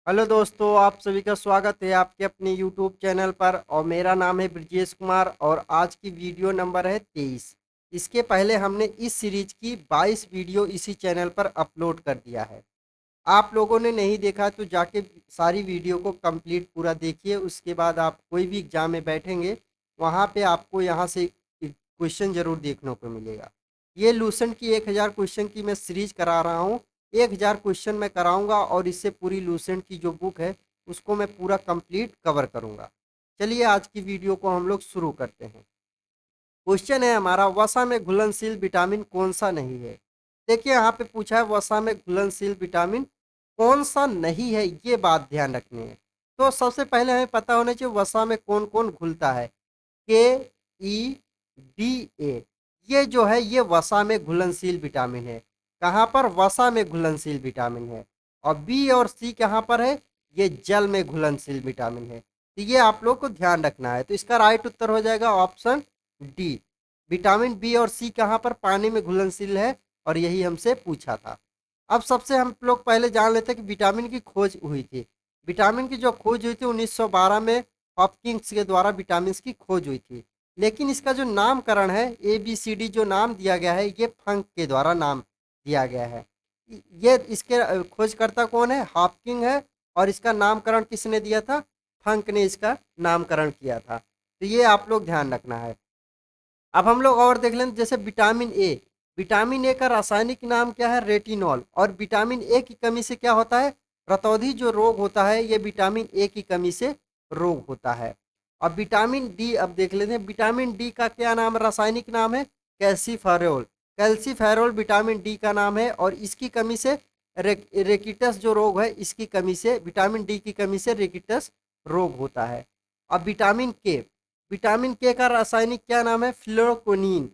Hello दोस्तों, आप सभी का स्वागत है आपके अपने यूट्यूब चैनल पर। और मेरा नाम है ब्रजेश कुमार और आज की वीडियो नंबर है 23। इसके पहले हमने इस सीरीज की 22 वीडियो इसी चैनल पर अपलोड कर दिया है। आप लोगों ने नहीं देखा तो जाके सारी वीडियो को कंप्लीट पूरा देखिए। उसके बाद आप कोई भी एग्जाम में बैठेंगे, वहाँ पे आपको यहाँ से क्वेश्चन जरूर देखने को मिलेगा। ये लूसेंट की 1000 क्वेश्चन की मैं सीरीज करा रहा हूँ। 1000 क्वेश्चन मैं कराऊंगा और इससे पूरी लूसेंट की जो बुक है उसको मैं पूरा कंप्लीट कवर करूंगा। चलिए आज की वीडियो को हम लोग शुरू करते हैं। क्वेश्चन है हमारा, वसा में घुलनशील विटामिन कौन सा नहीं है। देखिए यहाँ पे पूछा है वसा में घुलनशील विटामिन कौन सा नहीं है, ये बात ध्यान रखनी है। तो सबसे पहले हमें पता होना चाहिए वसा में कौन कौन घुलता है। के, ई, डी, ए, ये जो है ये वसा में घुलनशील विटामिन है। कहाँ पर? वसा में घुलनशील विटामिन है। और बी और सी कहाँ पर है? ये जल में घुलनशील विटामिन है। तो ये आप लोग को ध्यान रखना है। तो इसका राइट उत्तर हो जाएगा ऑप्शन डी। विटामिन बी और सी कहाँ पर पानी में घुलनशील है, और यही हमसे पूछा था। अब सबसे हम लोग पहले जान लेते हैं कि विटामिन की खोज हुई थी। विटामिन की जो खोज हुई थी 1912 में हॉपकिंस के द्वारा विटामिन की खोज हुई थी। लेकिन इसका जो नामकरण है ABCD जो नाम दिया गया है ये फंक के द्वारा नाम दिया गया है। ये इसके खोजकर्ता कौन है? हॉपकिंग है। और इसका नामकरण किसने दिया था? फंक ने इसका नामकरण किया था। तो ये आप लोग ध्यान रखना है। अब हम लोग और देख लें, जैसे विटामिन ए। विटामिन ए का रासायनिक नाम क्या है? रेटिनॉल। और विटामिन ए की कमी से क्या होता है? रतौंधी जो रोग होता है ये विटामिन ए की कमी से रोग होता है। अब विटामिन डी अब देख लेते हैं। विटामिन डी का क्या नाम, रासायनिक नाम है? कैल्सीफेरोल। कैल्सीफेरोल विटामिन डी का नाम है और इसकी कमी से रेकिटस जो रोग है इसकी कमी से, विटामिन डी की कमी से रेकिटस रोग होता है। अब विटामिन के। विटामिन के का रासायनिक क्या नाम है? फिलोक्विनिन।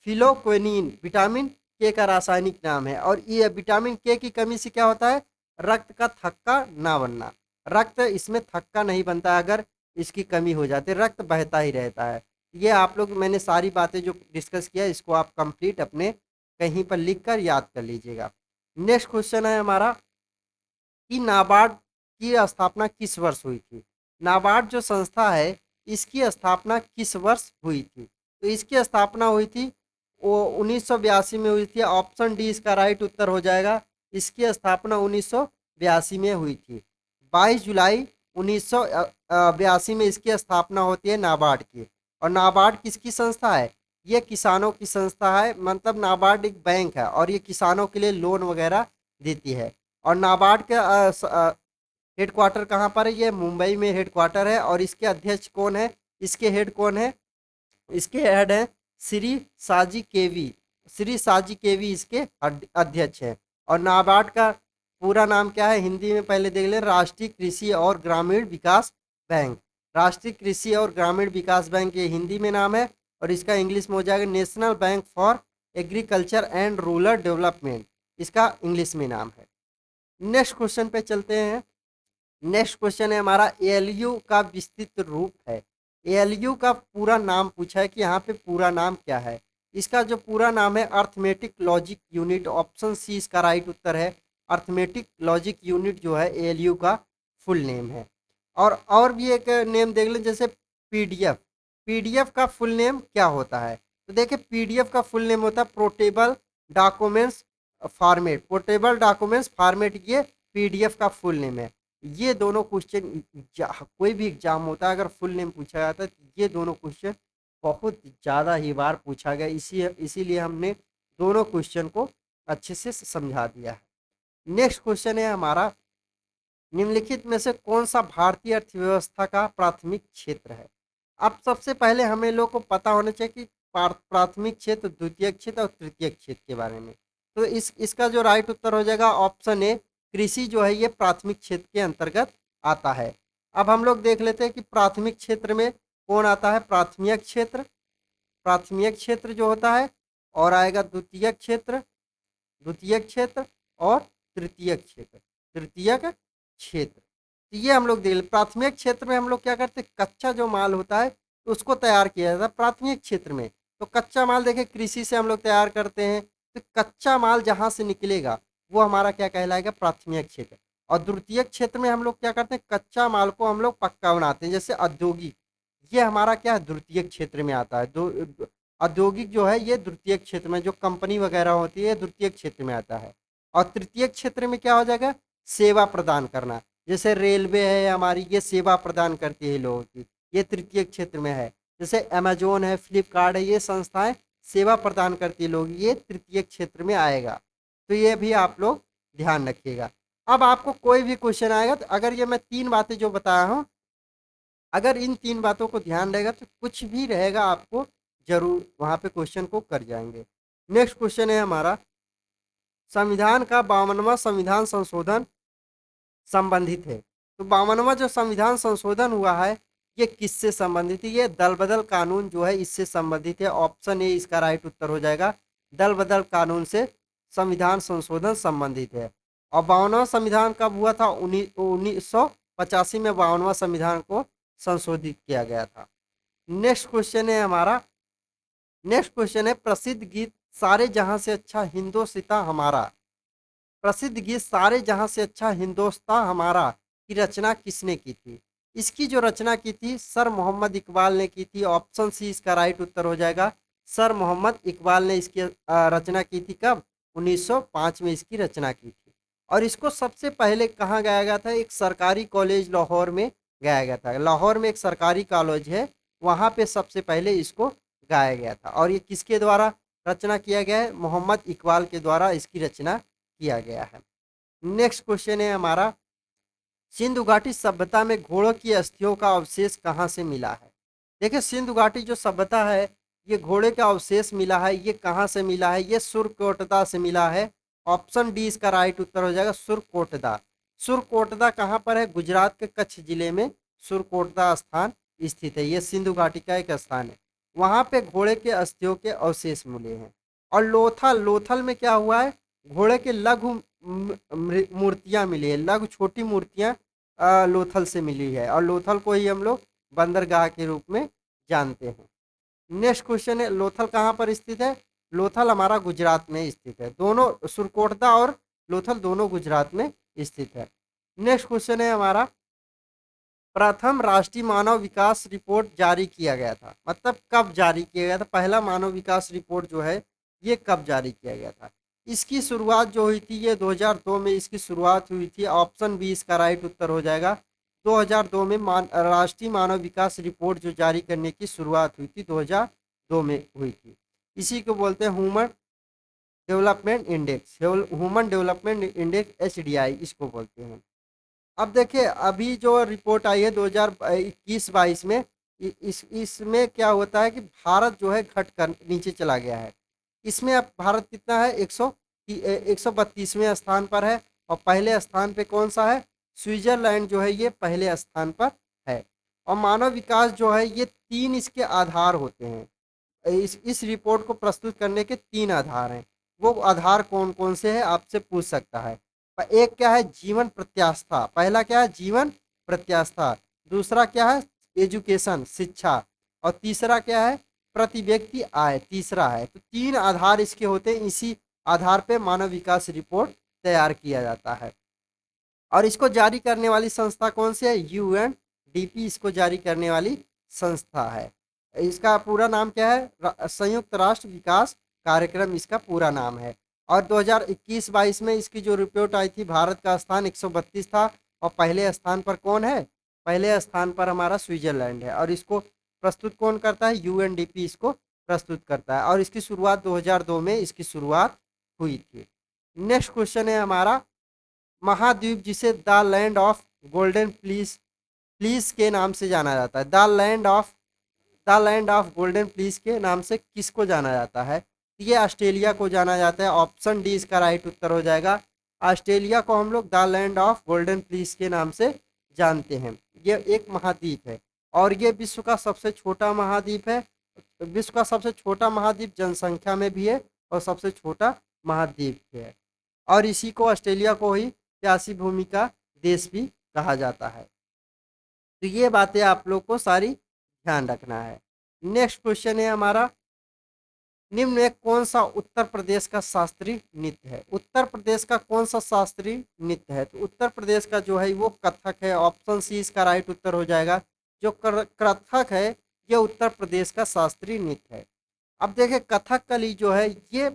फिलोक्विनिन विटामिन के का रासायनिक नाम है। और ये विटामिन के की कमी से क्या होता है? रक्त का थक्का ना बनना। रक्त इसमें थक्का नहीं बनता अगर इसकी कमी हो जाती है, रक्त बहता ही रहता है। ये आप लोग, मैंने सारी बातें जो डिस्कस किया इसको आप कंप्लीट अपने कहीं पर लिख कर याद कर लीजिएगा। नेक्स्ट क्वेश्चन है हमारा कि नाबार्ड की स्थापना किस वर्ष हुई थी। नाबार्ड जो संस्था है इसकी स्थापना किस वर्ष हुई थी? तो इसकी स्थापना हुई थी वो 1982 में हुई थी। ऑप्शन डी इसका राइट उत्तर हो जाएगा। इसकी स्थापना 1982 में हुई थी। 22 जुलाई 1982 में इसकी स्थापना होती है नाबार्ड की। और नाबार्ड किसकी संस्था है? ये किसानों की संस्था है। मतलब नाबार्ड एक बैंक है और ये किसानों के लिए लोन वगैरह देती है। और नाबार्ड के हेडक्वार्टर कहाँ पर है? ये मुंबई में हेडक्वार्टर है। और इसके अध्यक्ष कौन है? इसके हेड कौन है? इसके हेड हैं श्री साजी केवी। श्री साजी केवी इसके अध्यक्ष हैं। और नाबार्ड का पूरा नाम क्या है हिंदी में? पहले देख लें। राष्ट्रीय कृषि और ग्रामीण विकास बैंक। राष्ट्रीय कृषि और ग्रामीण विकास बैंक ये हिंदी में नाम है। और इसका इंग्लिश में हो जाएगा national bank for agriculture and rural development, इसका इंग्लिश में नाम है। नेक्स्ट क्वेश्चन पे चलते हैं। नेक्स्ट क्वेश्चन है हमारा एएलयू का विस्तृत रूप है। एएलयू का पूरा नाम पूछा है कि यहाँ पे पूरा नाम क्या है। इसका जो पूरा नाम है arithmetic logic unit. Option C इसका राइट उत्तर है। अर्थमेटिक लॉजिक यूनिट जो है एएलयू का फुल नेम है। और भी एक नेम देख लें, जैसे पीडीएफ। पीडीएफ का फुल नेम क्या होता है? तो देखिए पीडीएफ का फुल नेम होता है portable documents format. Portable documents format ये पीडीएफ का फुल नेम है। ये दोनों क्वेश्चन कोई भी एग्जाम होता है अगर फुल नेम पूछा जाता है तो ये दोनों क्वेश्चन बहुत ज़्यादा ही बार पूछा गया। इसीलिए हमने दोनों क्वेश्चन को अच्छे से समझा दिया है। नेक्स्ट क्वेश्चन है हमारा, निम्नलिखित में से कौन सा भारतीय अर्थव्यवस्था का प्राथमिक क्षेत्र है। अब सबसे पहले हमें लोग को पता होना चाहिए कि प्राथमिक क्षेत्र, द्वितीयक क्षेत्र और तृतीयक क्षेत्र के बारे में। तो इसका जो राइट उत्तर हो जाएगा ऑप्शन ए। कृषि जो है ये प्राथमिक क्षेत्र के अंतर्गत आता है। अब हम लोग देख लेते हैं कि प्राथमिक क्षेत्र में कौन आता है। प्राथमिक क्षेत्र, प्राथमिक क्षेत्र जो होता है, और आएगा द्वितीयक क्षेत्र, द्वितीयक क्षेत्र और तृतीयक क्षेत्र, तृतीयक क्षेत्र। तो ये हम लोग देख ले। प्राथमिक क्षेत्र में हम लोग क्या करते हैं, कच्चा जो माल होता है तो उसको तैयार किया जाता है प्राथमिक क्षेत्र में। तो कच्चा माल देखें कृषि से हम लोग तैयार करते हैं। तो कच्चा माल जहाँ से निकलेगा वो हमारा क्या कहलाएगा? प्राथमिक क्षेत्र। और द्वितीयक क्षेत्र में हम लोग क्या करते हैं, कच्चा माल को हम लोग पक्का बनाते हैं, जैसे औद्योगिक, ये हमारा क्या है, द्वितीयक क्षेत्र में आता है। औद्योगिक जो है ये द्वितीयक क्षेत्र में, जो कंपनी वगैरह होती है द्वितीयक क्षेत्र में आता है। और तृतीयक क्षेत्र में क्या हो जाएगा, सेवा प्रदान करना, जैसे रेलवे है हमारी, ये सेवा प्रदान करती है लोगों की, ये तृतीयक क्षेत्र में है। जैसे अमेजोन है, फ्लिपकार्ट है, ये संस्थाएं सेवा प्रदान करती है लोग, ये तृतीयक क्षेत्र में आएगा। तो ये भी आप लोग ध्यान रखिएगा। अब आपको कोई भी क्वेश्चन आएगा तो अगर ये मैं 3 बातें जो बताया हूँ, अगर इन 3 बातों को ध्यान रहेगा तो कुछ भी रहेगा आपको ज़रूर वहाँ पे क्वेश्चन को कर जाएँगे। नेक्स्ट क्वेश्चन है हमारा, संविधान का 52वां संविधान संशोधन संबंधित है। तो 52वां जो संविधान संशोधन हुआ है, ये किससे संबंधित है? ये दल बदल कानून जो है इससे संबंधित है। ऑप्शन ए इसका राइट उत्तर हो जाएगा, दल बदल कानून से संविधान संशोधन संबंधित है। और 52वां संविधान कब हुआ था? 1985 में 52वां संविधान को संशोधित किया गया था। नेक्स्ट क्वेश्चन है हमारा, नेक्स्ट क्वेश्चन है, प्रसिद्ध गीत सारे जहां से अच्छा हिंदोसिता हमारा, प्रसिद्ध गीत सारे जहां से अच्छा हिंदोस्तां हमारा की रचना किसने की थी? इसकी जो रचना की थी सर मोहम्मद इकबाल ने की थी। ऑप्शन सी इसका राइट उत्तर हो जाएगा, सर मोहम्मद इकबाल ने इसकी रचना की थी। कब? 1905 में इसकी रचना की थी। और इसको सबसे पहले कहाँ गाया गया था? एक सरकारी कॉलेज लाहौर में गाया गया था। लाहौर में एक सरकारी कॉलेज है, वहाँ पे सबसे पहले इसको गाया गया था। और ये किसके द्वारा रचना किया गया है? मोहम्मद इकबाल के द्वारा इसकी रचना किया गया है। नेक्स्ट क्वेश्चन है हमारा, सिंधु घाटी सभ्यता में घोड़ों की अस्थियों का अवशेष कहाँ से मिला है? देखिए सिंधु घाटी जो सभ्यता है, ये घोड़े का अवशेष मिला है, ये कहाँ से मिला है? ये सुरकोटदा से मिला है। ऑप्शन डी इसका राइट उत्तर हो जाएगा, सुरकोटदा। सुरकोटदा कहाँ पर है? गुजरात के कच्छ जिले में सुरकोटदा स्थान स्थित है। ये सिंधु घाटी का एक स्थान है, वहाँ पे घोड़े के अस्थियों के अवशेष मिले हैं। और लोथल, लोथल में क्या हुआ है? घोड़े के लघु मूर्तियाँ मिली है, लघु छोटी मूर्तियाँ लोथल से मिली है। और लोथल को ही हम लोग बंदरगाह के रूप में जानते हैं। नेक्स्ट क्वेश्चन है, लोथल कहाँ पर स्थित है? लोथल हमारा गुजरात में स्थित है। दोनों सुरकोटदा और लोथल दोनों गुजरात में स्थित है। नेक्स्ट क्वेश्चन है हमारा, प्रथम राष्ट्रीय मानव विकास रिपोर्ट जारी किया गया था, मतलब कब जारी किया गया था? पहला मानव विकास रिपोर्ट जो है ये कब जारी किया गया था? इसकी शुरुआत जो हुई थी ये 2002 में इसकी शुरुआत हुई थी। ऑप्शन बी इसका राइट उत्तर हो जाएगा, 2002 में राष्ट्रीय मानव विकास रिपोर्ट जो जारी करने की शुरुआत हुई थी 2002 में हुई थी। इसी को बोलते हैं human development index, human development index HDI इसको बोलते हैं। अब देखिए अभी जो रिपोर्ट आई है 2021-22 में, इसमें क्या होता है कि भारत जो है घट कर नीचे चला गया है। इसमें अब भारत कितना है? 132वें स्थान पर है। और पहले स्थान पे कौन सा है? स्विट्जरलैंड जो है ये पहले स्थान पर है। और मानव विकास जो है ये 3 इसके आधार होते हैं। इस रिपोर्ट को प्रस्तुत करने के 3 आधार हैं। वो आधार कौन कौन से हैं आपसे पूछ सकता है। एक क्या है? जीवन प्रत्यास्था, पहला क्या है? जीवन प्रत्यास्था। दूसरा क्या है? एजुकेशन, शिक्षा। और तीसरा क्या है? प्रति व्यक्ति आय, तीसरा है। तो 3 आधार इसके होते हैं, इसी आधार पे मानव विकास रिपोर्ट तैयार किया जाता है। और इसको जारी करने वाली संस्था कौन सी है? UNDP इसको जारी करने वाली संस्था है। इसका पूरा नाम क्या है? संयुक्त राष्ट्र विकास कार्यक्रम इसका पूरा नाम है। और 2021-22 में इसकी जो रिपोर्ट आई थी, भारत का स्थान 132 था। और पहले स्थान पर कौन है? पहले स्थान पर हमारा स्विट्जरलैंड है। और इसको प्रस्तुत कौन करता है? UNDP इसको प्रस्तुत करता है। और इसकी शुरुआत 2002 में इसकी शुरुआत हुई थी। नेक्स्ट क्वेश्चन है हमारा, महाद्वीप जिसे the land of golden please please के नाम से जाना जाता है, the land of golden please के नाम से किसको जाना जाता है? ये ऑस्ट्रेलिया को जाना जाता है। ऑप्शन डी इसका राइट उत्तर हो जाएगा, ऑस्ट्रेलिया को हम लोग the land of golden please के नाम से जानते हैं। ये एक महाद्वीप है और ये विश्व का सबसे छोटा महाद्वीप है। विश्व का सबसे छोटा महाद्वीप जनसंख्या में भी है और सबसे छोटा महाद्वीप है। और इसी को, ऑस्ट्रेलिया को ही प्यासी भूमि का देश भी कहा जाता है। तो ये बातें आप लोग को सारी ध्यान रखना है। नेक्स्ट क्वेश्चन है हमारा, निम्न में कौन सा उत्तर प्रदेश का शास्त्रीय नृत्य है? उत्तर प्रदेश का कौन सा शास्त्रीय नृत्य है? तो उत्तर प्रदेश का जो है वो कथक है। ऑप्शन सी इसका राइट उत्तर हो जाएगा। जो कथक है ये उत्तर प्रदेश का शास्त्रीय नृत्य है। अब देखें कथकली जो है ये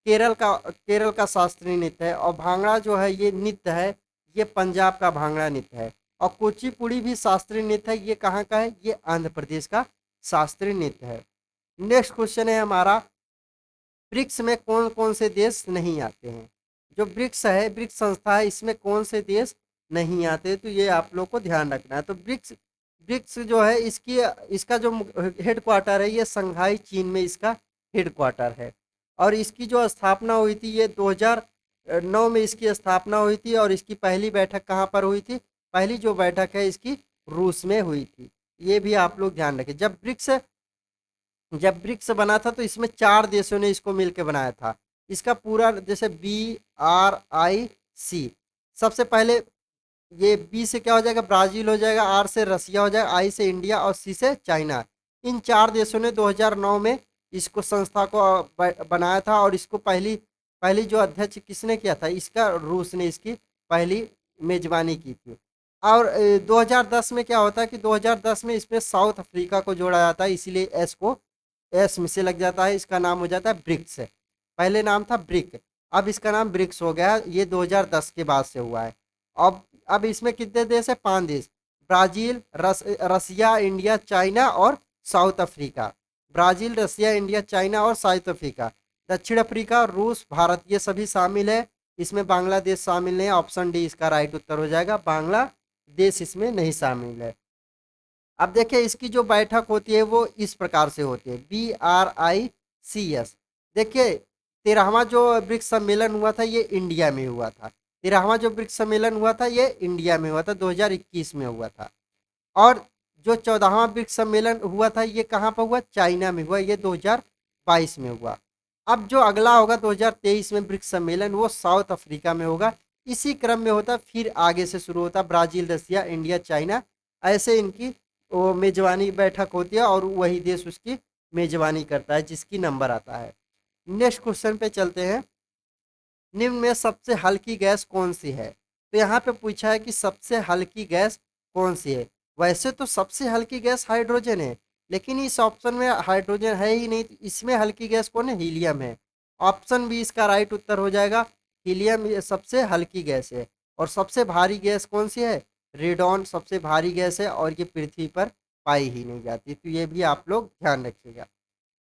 केरल का शास्त्रीय नृत्य है। और भांगड़ा जो है ये नृत्य है ये पंजाब का भांगड़ा नृत्य है। और कुचिपुड़ी भी शास्त्रीय नृत्य है, ये कहाँ का है? ये आंध्र प्रदेश का शास्त्रीय नृत्य है। नेक्स्ट क्वेश्चन है हमारा, ब्रिक्स में कौन कौन से देश नहीं आते हैं? जो ब्रिक्स है, ब्रिक्स संस्था है, इसमें कौन से देश नहीं आते? तो ये आप लोग को ध्यान रखना है। तो ब्रिक्स ब्रिक्स जो है इसका जो हेड क्वार्टर है ये संघाई चीन में इसका हेड क्वार्टर है। और इसकी जो स्थापना हुई थी ये 2009 में इसकी स्थापना हुई थी। और इसकी पहली बैठक कहाँ पर हुई थी? पहली जो बैठक है इसकी रूस में हुई थी। ये भी आप लोग ध्यान रखें। जब ब्रिक्स बना था तो इसमें 4 देशों ने इसको मिलकर बनाया था। इसका पूरा जैसे BRIC, सबसे पहले ये बी से क्या हो जाएगा? ब्राज़ील हो जाएगा, आर से रसिया हो जाएगा, आई से इंडिया और सी से चाइना। इन 4 देशों ने 2009 में इसको संस्था को बनाया था। और इसको पहली पहली जो अध्यक्ष किसने किया था? इसका रूस ने इसकी पहली मेजबानी की थी। और 2010 में क्या होता है कि 2010 में इसमें साउथ अफ्रीका को जोड़ा जाता है, इसीलिए एस में से लग जाता है। इसका नाम हो जाता है ब्रिक्स। पहले नाम था ब्रिक, अब इसका नाम ब्रिक्स हो गया। ये 2010 के बाद से हुआ है। अब इसमें कितने देश है? 5 देश, ब्राज़ील, रसिया, इंडिया, चाइना और साउथ अफ्रीका। ब्राज़ील, रसिया, इंडिया, चाइना और साउथ अफ्रीका। दक्षिण अफ्रीका, रूस, भारत ये सभी शामिल है। इसमें बांग्लादेश शामिल नहीं है। ऑप्शन डी इसका राइट उत्तर हो जाएगा। बांग्लादेश इसमें नहीं शामिल है। अब देखिए इसकी जो बैठक होती है वो इस प्रकार से होती है, BRICS। देखिए 13वां जो ब्रिक्स सम्मेलन हुआ था ये इंडिया में हुआ था। 13वां जो ब्रिक्स सम्मेलन हुआ था ये इंडिया में हुआ था, 2021 में हुआ था। और जो 14वां ब्रिक्स सम्मेलन हुआ था ये कहाँ पर हुआ? चाइना में हुआ, ये 2022 में हुआ। अब जो अगला होगा 2023 में ब्रिक्स सम्मेलन वो साउथ अफ्रीका में होगा। इसी क्रम में होता, फिर आगे से शुरू होता ब्राज़ील, रसिया, इंडिया, चाइना, ऐसे इनकी वो मेजबानी बैठक होती है और वही देश उसकी मेजबानी करता है जिसकी नंबर आता है। नेक्स्ट क्वेश्चन पे चलते हैं। निम्न में सबसे हल्की गैस कौन सी है? तो यहाँ पे पूछा है कि सबसे हल्की गैस कौन सी है। वैसे तो सबसे हल्की गैस हाइड्रोजन है, लेकिन इस ऑप्शन में हाइड्रोजन है ही नहीं, तो इसमें हल्की गैस कौन है? हीलियम है। ऑप्शन बी इसका राइट उत्तर हो जाएगा। हीलियम सबसे हल्की गैस है। और सबसे भारी गैस कौन सी है? रेडॉन सबसे भारी गैस है और ये पृथ्वी पर पाई ही नहीं जाती। तो ये भी आप लोग ध्यान रखिएगा।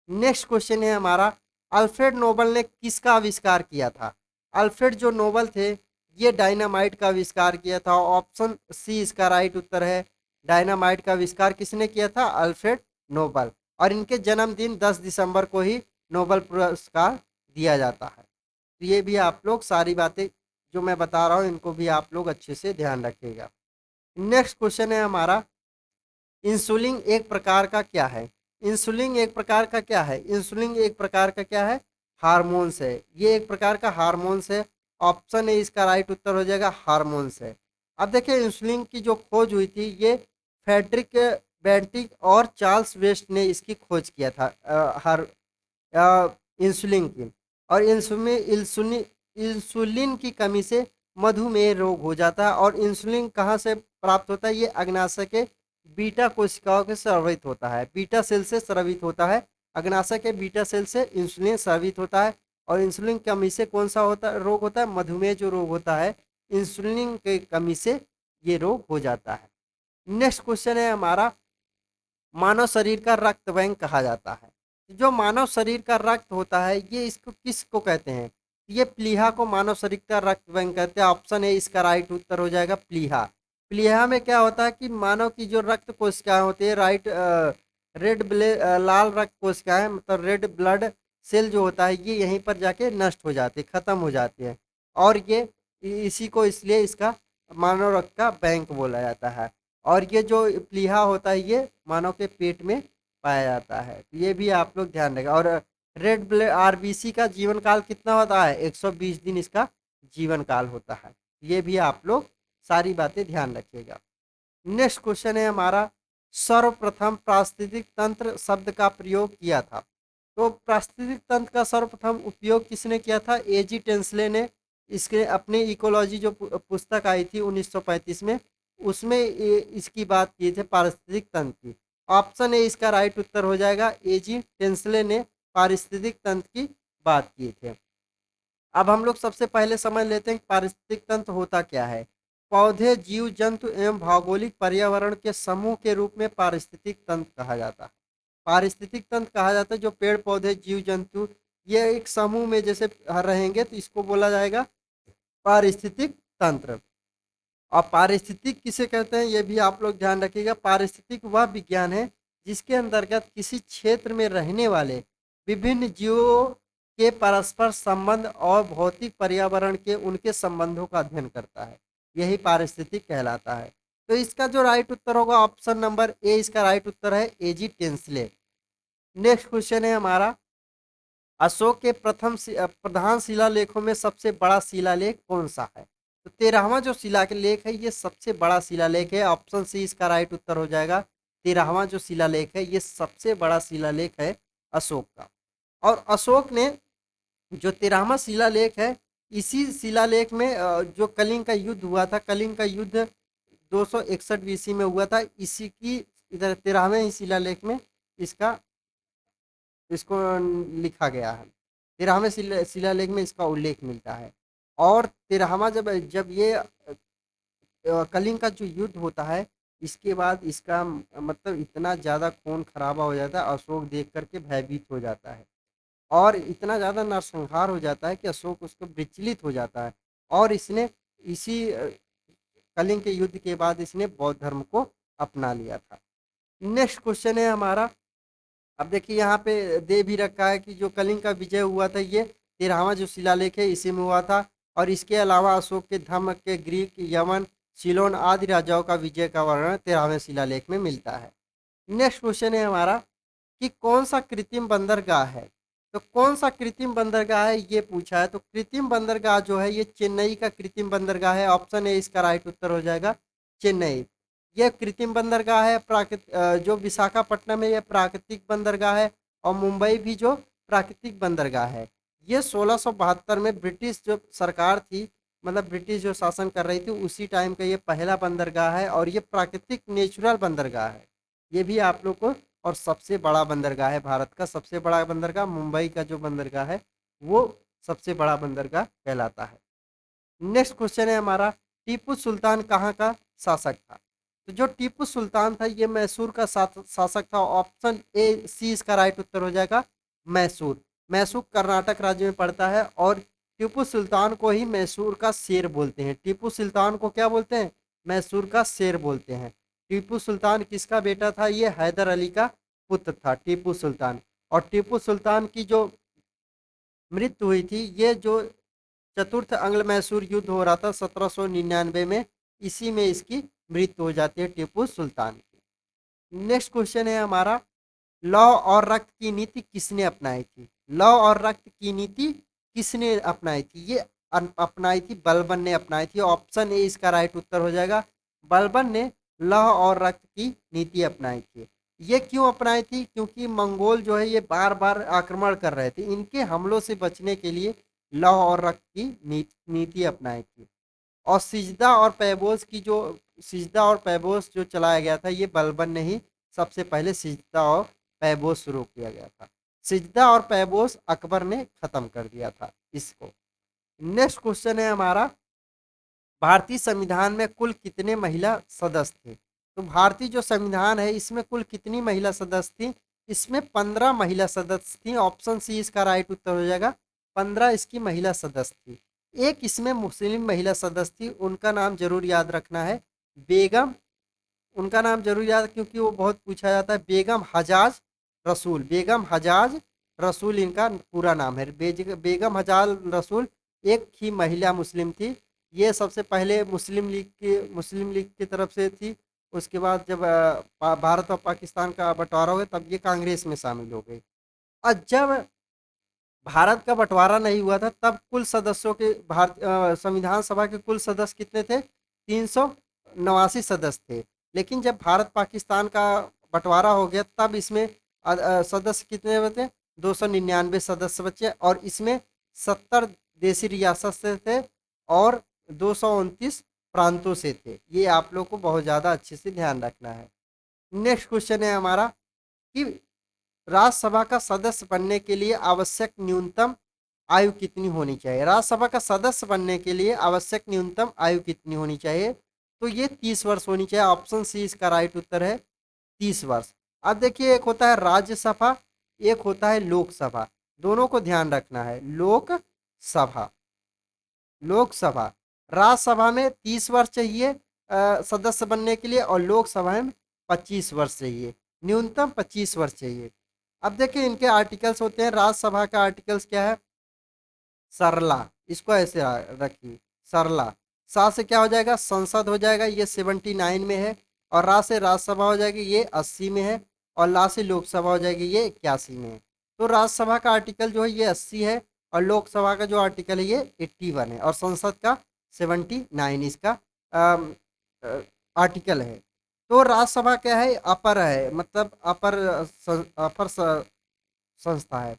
नेक्स्ट क्वेश्चन है हमारा, अल्फ्रेड नोबल ने किसका आविष्कार किया था? अल्फ्रेड जो नोबल थे ये डायनामाइट का आविष्कार किया था। ऑप्शन सी इसका राइट उत्तर है। डायनामाइट का आविष्कार किसने किया था? Alfred Nobel. और इनके जन्मदिन 10 दिसंबर को ही नोबल पुरस्कार दिया जाता है। तो ये भी आप लोग सारी बातें जो मैं बता रहा हूँ इनको भी आप लोग अच्छे से ध्यान रखिएगा। नेक्स्ट क्वेश्चन है हमारा, इंसुलिन एक प्रकार का क्या है? इंसुलिन एक प्रकार का क्या है? इंसुलिन एक प्रकार का क्या है? हार्मोन्स है। ये एक प्रकार का हार्मोन्स है। ऑप्शन है इसका राइट उत्तर हो जाएगा, हार्मोन्स है। अब देखिए इंसुलिन की जो खोज हुई थी ये फ्रेडरिक बेंटिक और चार्ल्स वेस्ट ने इसकी खोज किया था इंसुलिन की। और इंसुलिन की कमी से मधुमेह रोग हो जाता है। और इंसुलिन कहाँ से प्राप्त होता है? ये अग्नाशय के बीटा कोशिकाओं से स्रावित होता है, बीटा सेल से स्रावित होता है। अग्नाशय के बीटा सेल से इंसुलिन स्रावित होता है। और इंसुलिन की कमी से कौन सा रोग होता है? मधुमेह जो रोग होता है इंसुलिन की कमी से ये रोग हो जाता है। नेक्स्ट क्वेश्चन है हमारा, मानव शरीर का रक्त बैंक कहा जाता है। जो मानव शरीर का रक्त होता है ये इसको किसको कहते हैं? ये प्लीहा को मानव शरीर का रक्त बैंक कहते हैं। ऑप्शन है इसका राइट उत्तर हो जाएगा, प्लीहा। प्लीहा में क्या होता है कि मानव की जो रक्त कोशिकाएं होती है लाल रक्त कोशिकाएं मतलब रेड ब्लड सेल जो होता है ये यहीं पर जाके नष्ट हो जाते, खत्म हो जाते हैं। और ये इसी को इसलिए इसका मानव रक्त का बैंक बोला जाता है। और ये जो प्लीहा होता है ये मानव के पेट में पाया जाता है। तो ये भी आप लोग ध्यान रखें। और रेड ब्लड आरबीसी का जीवन काल कितना होता है? 120 दिन इसका जीवन काल होता है। ये भी आप लोग सारी बातें ध्यान रखिएगा। नेक्स्ट क्वेश्चन है हमारा, सर्वप्रथम पारिस्थितिक तंत्र शब्द का प्रयोग किया था। तो पारिस्थितिक तंत्र का सर्वप्रथम उपयोग किसने किया था? एजी टेंसले ने। इसके अपने इकोलॉजी जो पुस्तक आई थी 1935 में, उसमें इसकी बात की थी पारिस्थितिक तंत्र की। ऑप्शन ए इसका राइट उत्तर हो जाएगा, एजी टेंसले ने पारिस्थितिक तंत्र की बात की थी। अब हम लोग सबसे पहले समझ लेते हैं कि पारिस्थितिक तंत्र होता क्या है। पौधे, जीव जंतु एवं भौगोलिक पर्यावरण के समूह के रूप में पारिस्थितिक तंत्र कहा जाता है। पारिस्थितिक तंत्र कहा जाता है जो पेड़ पौधे, जीव जंतु ये एक समूह में जैसे रहेंगे तो इसको बोला जाएगा पारिस्थितिक तंत्र। और पारिस्थितिक किसे कहते हैं ये भी आप लोग ध्यान रखिएगा। पारिस्थितिक वह विज्ञान है जिसके अंतर्गत किसी क्षेत्र में रहने वाले विभिन्न जीवों के परस्पर संबंध और भौतिक पर्यावरण के उनके संबंधों का अध्ययन करता है, यही पारिस्थितिक कहलाता है। तो इसका जो राइट उत्तर होगा ऑप्शन नंबर ए इसका राइट उत्तर है, एजी टेंसले। नेक्स्ट क्वेश्चन है हमारा, अशोक के प्रधान शिलालेखों में सबसे बड़ा शिलालेख कौन सा है? तो 13वां जो शिलालेख है ये सबसे बड़ा शिलालेख है, ऑप्शन सी इसका राइट उत्तर हो जाएगा। 13वां जो शिलालेख है ये सबसे बड़ा शिलालेख है अशोक का। और अशोक ने जो 13वां शिलालेख है, इसी शिलालेख में जो कलिंग का युद्ध हुआ था, कलिंग का युद्ध 261 बीसी में हुआ था, इसी की इधर 13वें ही शिलालेख में इसका इसको लिखा गया है। 13वें शिलालेख में इसका उल्लेख मिलता है। और 13वां जब जब ये कलिंग का जो युद्ध होता है, इसके बाद इसका मतलब इतना ज़्यादा खून खराबा हो जाता है, अशोक देख करके भयभीत हो जाता है और इतना ज़्यादा नरसंहार हो जाता है कि अशोक उसको विचलित हो जाता है। और इसने इसी कलिंग के युद्ध के बाद इसने बौद्ध धर्म को अपना लिया था। नेक्स्ट क्वेश्चन है हमारा, अब देखिए यहाँ पे दे भी रखा है कि जो कलिंग का विजय हुआ था ये 13वां जो शिलालेख है इसी में हुआ था। और इसके अलावा अशोक के धर्म के ग्रीक, यमन, सिलोन आदि राजाओं का विजय का वर्णन 13वें शिलालेख में मिलता है। नेक्स्ट क्वेश्चन है हमारा कि कौन सा कृत्रिम बंदरगाह है? तो कौन सा कृत्रिम बंदरगाह है ये पूछा है। तो कृत्रिम बंदरगाह जो है ये चेन्नई का कृत्रिम बंदरगाह है, ऑप्शन ए इसका राइट उत्तर हो जाएगा, चेन्नई। यह कृत्रिम बंदरगाह है। जो विशाखापट्टनम है यह प्राकृतिक बंदरगाह है। और मुंबई भी जो प्राकृतिक बंदरगाह है। ये 1672 में ब्रिटिश जो सरकार थी, मतलब ब्रिटिश जो शासन कर रही थी उसी टाइम का ये पहला बंदरगाह है और ये प्राकृतिक नेचुरल बंदरगाह है। ये भी आप लोग को, और सबसे बड़ा बंदरगाह है भारत का, सबसे बड़ा बंदरगाह मुंबई का जो बंदरगाह है वो सबसे बड़ा बंदरगाह कहलाता है। नेक्स्ट क्वेश्चन है हमारा, टीपू सुल्तान कहाँ का शासक था? तो जो टीपू सुल्तान था ये मैसूर का शासक था, ऑप्शन ए सी इसका राइट उत्तर हो जाएगा, मैसूर। मैसूर कर्नाटक राज्य में पड़ता है और टीपू सुल्तान को ही मैसूर का शेर बोलते हैं। टीपू सुल्तान को क्या बोलते हैं? मैसूर का शेर बोलते हैं। टीपू सुल्तान किसका बेटा था? ये हैदर अली का पुत्र था टीपू सुल्तान। और टीपू सुल्तान की जो मृत्यु हुई थी ये जो चतुर्थ अंग्ल मैसूर युद्ध हो रहा था 1799 में, इसी में इसकी मृत्यु हो जाती है टीपू सुल्तान की। नेक्स्ट क्वेश्चन है हमारा, लौ और रक्त की नीति किसने अपनाई थी? लौ और रक्त की नीति किसने अपनाई थी? ये अपनाई थी बलबन ने अपनाई थी, ऑप्शन ए इसका राइट उत्तर हो जाएगा, बलबन ने लौह और रक्त की नीति अपनाई थी। ये क्यों अपनाई थी? क्योंकि मंगोल जो है ये बार बार आक्रमण कर रहे थे, इनके हमलों से बचने के लिए लौह और रक्त की नीति अपनाई थी। और सिजदा और पैबोस की जो सिजदा और पैबोस जो चलाया गया था ये बलबन ने ही सबसे पहले सिजदा और पैबोस शुरू किया गया था। सिजदा और पैबोस अकबर ने खत्म कर दिया था इसको। नेक्स्ट क्वेश्चन है हमारा, भारतीय संविधान में कुल कितने महिला सदस्य थे? तो भारतीय जो संविधान है इसमें कुल कितनी महिला सदस्य थी? इसमें 15 महिला सदस्य थी, ऑप्शन सी इसका राइट उत्तर हो जाएगा, 15 इसकी महिला सदस्य थी। एक इसमें मुस्लिम महिला सदस्य थी, उनका नाम जरूर याद रखना है, बेगम। उनका नाम जरूर याद क्योंकि वो बहुत पूछा जाता है, बेगम हजाज रसूल। बेगम हजाज रसूल इनका पूरा नाम है। बेगम हजाज रसूल एक ही महिला मुस्लिम थी। ये सबसे पहले मुस्लिम लीग की तरफ से थी। उसके बाद जब भारत और पाकिस्तान का बंटवारा हो गया तब ये कांग्रेस में शामिल हो गई। और जब भारत का बंटवारा नहीं हुआ था तब कुल सदस्यों के संविधान सभा के कुल सदस्य कितने थे? 389 सदस्य थे। लेकिन जब भारत पाकिस्तान का बंटवारा हो गया तब इसमें सदस्य कितने हुए थे? 299 सदस्य बचे और इसमें 70 देशी रियासत से थे और 229 प्रांतों से थे। ये आप लोग को बहुत ज़्यादा अच्छे से ध्यान रखना है। नेक्स्ट क्वेश्चन है हमारा कि राज्यसभा का सदस्य बनने के लिए आवश्यक न्यूनतम आयु कितनी होनी चाहिए। राज्यसभा का सदस्य बनने के लिए आवश्यक न्यूनतम आयु कितनी होनी चाहिए, तो ये 30 वर्ष होनी चाहिए। ऑप्शन सी इसका राइट उत्तर है 30 वर्ष। अब देखिए, एक होता है राज्यसभा, एक होता है लोकसभा, दोनों को ध्यान रखना है। लोकसभा, लोकसभा, राज्यसभा में 30 वर्ष चाहिए सदस्य बनने के लिए और लोकसभा में 25 वर्ष चाहिए, न्यूनतम 25 वर्ष चाहिए। अब देखिए इनके आर्टिकल्स होते हैं। राज्यसभा का आर्टिकल्स क्या है, सरला, इसको ऐसे रखिए सरला। सा से क्या हो जाएगा, संसद हो जाएगा, ये 79 में है। और रा से राज्यसभा हो जाएगी, ये 80 में है। और ला से लोकसभा हो जाएगी, ये 81 में है। तो राज्यसभा का आर्टिकल जो है ये 80 है और लोकसभा का जो आर्टिकल है ये 81 है और संसद का 79 इसका आर्टिकल है। तो राज्यसभा क्या है, अपर है, मतलब अपर संस्था है।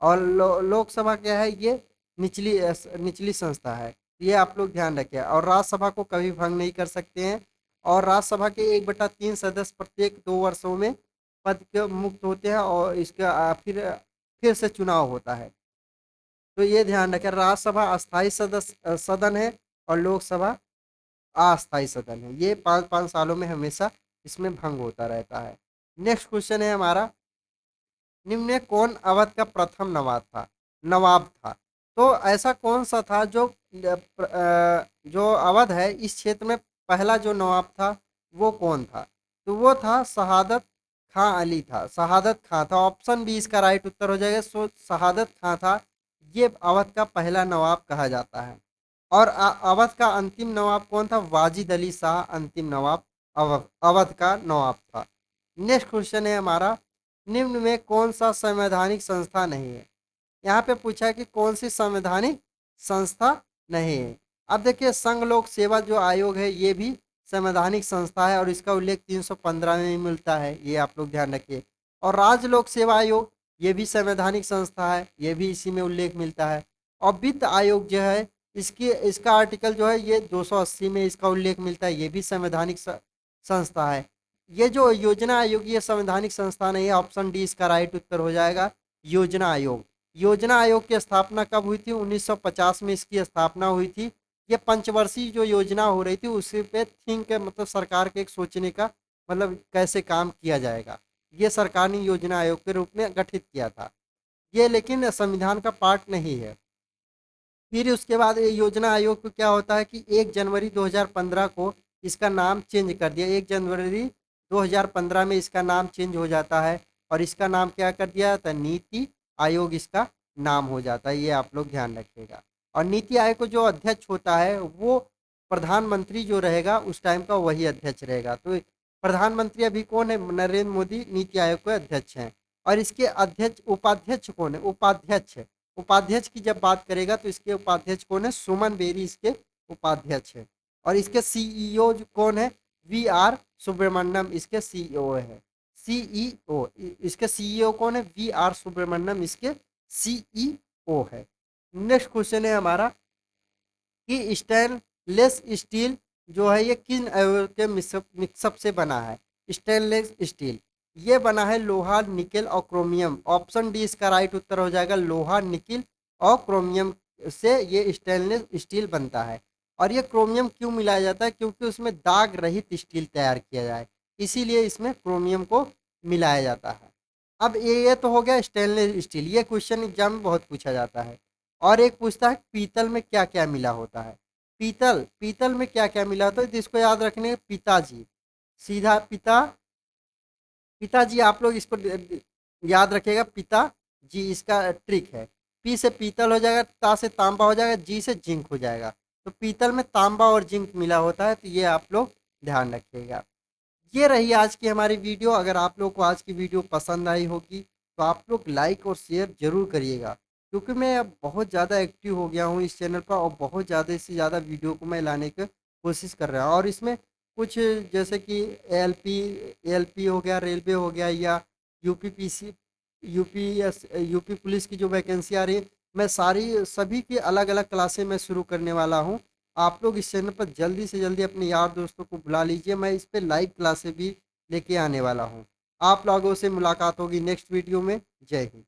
और लोकसभा क्या है, ये निचली संस्था है। ये आप लोग ध्यान रखें। और राज्यसभा को कभी भंग नहीं कर सकते हैं। और राज्यसभा के 1/3 सदस्य प्रत्येक 2 वर्षों में पद के मुक्त होते हैं और इसका फिर से चुनाव होता है। तो ये ध्यान रखें, राज्यसभा अस्थायी सदस्य सदन है और लोकसभा अस्थायी सदन है। ये 5-5 सालों में हमेशा इसमें भंग होता रहता है। नेक्स्ट क्वेश्चन है हमारा, निम्न में कौन अवध का प्रथम नवाब था। तो ऐसा कौन सा था जो अवध है इस क्षेत्र में पहला जो नवाब था वो कौन था, तो वो था शहादत खां अली था, शहादत खां था। ऑप्शन बी इसका राइट उत्तर हो जाएगा। सो शहादत खां था, ये अवध का पहला नवाब कहा जाता है। और अवध का अंतिम नवाब कौन था, वाजिद अली शाह अंतिम नवाब अवध का नवाब था। नेक्स्ट क्वेश्चन है हमारा, निम्न में कौन सा संवैधानिक संस्था नहीं है। यहाँ पे पूछा है कि कौन सी संवैधानिक संस्था नहीं है। अब देखिए, संघ लोक सेवा जो आयोग है ये भी संवैधानिक संस्था है और इसका उल्लेख 315 में मिलता है, ये आप लोग ध्यान रखिए। और राज्य लोक सेवा आयोग ये भी संवैधानिक संस्था है, ये भी इसी में उल्लेख मिलता है। और वित्त आयोग जो है इसका आर्टिकल जो है ये 280 में इसका उल्लेख मिलता है, ये भी संवैधानिक संस्था है। ये जो योजना आयोग ये संवैधानिक संस्था नहीं है। ऑप्शन डी इसका राइट उत्तर हो जाएगा, योजना आयोग। योजना आयोग की स्थापना कब हुई थी, 1950 में इसकी स्थापना हुई थी। ये पंचवर्षीय जो योजना हो रही थी उसी पे थिंक मतलब सरकार के एक सोचने का मतलब कैसे काम किया जाएगा, ये सरकार ने योजना आयोग के रूप में गठित किया था। ये लेकिन संविधान का पार्ट नहीं है। फिर उसके बाद ये योजना आयोग को क्या होता है कि 1 जनवरी 2015 को इसका नाम चेंज कर दिया। 1 जनवरी 2015 में इसका नाम चेंज हो जाता है और इसका नाम क्या कर दिया जाता है, नीति आयोग इसका नाम हो जाता है। ये आप लोग ध्यान रखिएगा। और नीति आयोग को जो अध्यक्ष होता है वो प्रधानमंत्री जो रहेगा उस टाइम का वही अध्यक्ष रहेगा। तो प्रधानमंत्री अभी कौन है, नरेंद्र मोदी नीति आयोग के अध्यक्ष हैं। और इसके अध्यक्ष उपाध्यक्ष कौन है, उपाध्यक्ष है। उपाध्यक्ष की जब बात करेगा तो इसके उपाध्यक्ष कौन है, सुमन बेरी इसके उपाध्यक्ष है। और इसके सीईओ कौन है, वी आर सुब्रमण्यम इसके सीईओ है। सीईओ, इसके सीईओ कौन है, वी आर सुब्रमण्यम इसके सीईओ है। नेक्स्ट क्वेश्चन है हमारा कि स्टेनलेस स्टील जो है ये किन अवयव के मिक्सअप से बना है। स्टेनलेस स्टील ये बना है लोहा, निकेल और क्रोमियम। ऑप्शन डी इसका राइट उत्तर हो जाएगा, लोहा, निकेल और क्रोमियम से ये स्टेनलेस स्टील बनता है। और ये क्रोमियम क्यों मिलाया जाता है, क्योंकि उसमें दाग रहित स्टील तैयार किया जाए, इसीलिए इसमें क्रोमियम को मिलाया जाता है। अब ये तो हो गया स्टेनलेस स्टील, ये क्वेश्चन एग्जाम में बहुत पूछा जाता है। और एक पूछता है पीतल में क्या क्या मिला होता है। पीतल में क्या क्या मिला होता है, तो इसको याद रखने, पिताजी, सीधा पिताजी आप लोग इसको याद रखिएगा, पिता जी इसका ट्रिक है। पी से पीतल हो जाएगा, ता से तांबा हो जाएगा, जी से जिंक हो जाएगा। तो पीतल में तांबा और जिंक मिला होता है, तो ये आप लोग ध्यान रखिएगा। ये रही आज की हमारी वीडियो। अगर आप लोग को आज की वीडियो पसंद आई होगी तो आप लोग लाइक और शेयर जरूर करिएगा, क्योंकि मैं अब बहुत ज़्यादा एक्टिव हो गया हूँ इस चैनल पर और बहुत ज़्यादा से ज़्यादा वीडियो को मैं लाने की कोशिश कर रहा हूँ। और इसमें कुछ जैसे कि एएलपी हो गया, रेलवे हो गया या यूपीपीसी यूपी पुलिस की जो वैकेंसी आ रही है, मैं सारी सभी की अलग-अलग क्लासें मैं शुरू करने वाला हूँ। आप लोग इस चैनल पर जल्दी से जल्दी अपने यार दोस्तों को बुला लीजिए, मैं इस पे लाइव क्लासें भी लेके आने वाला हूँ। आप लोगों से मुलाकात होगी नेक्स्ट वीडियो में। जय हिंद।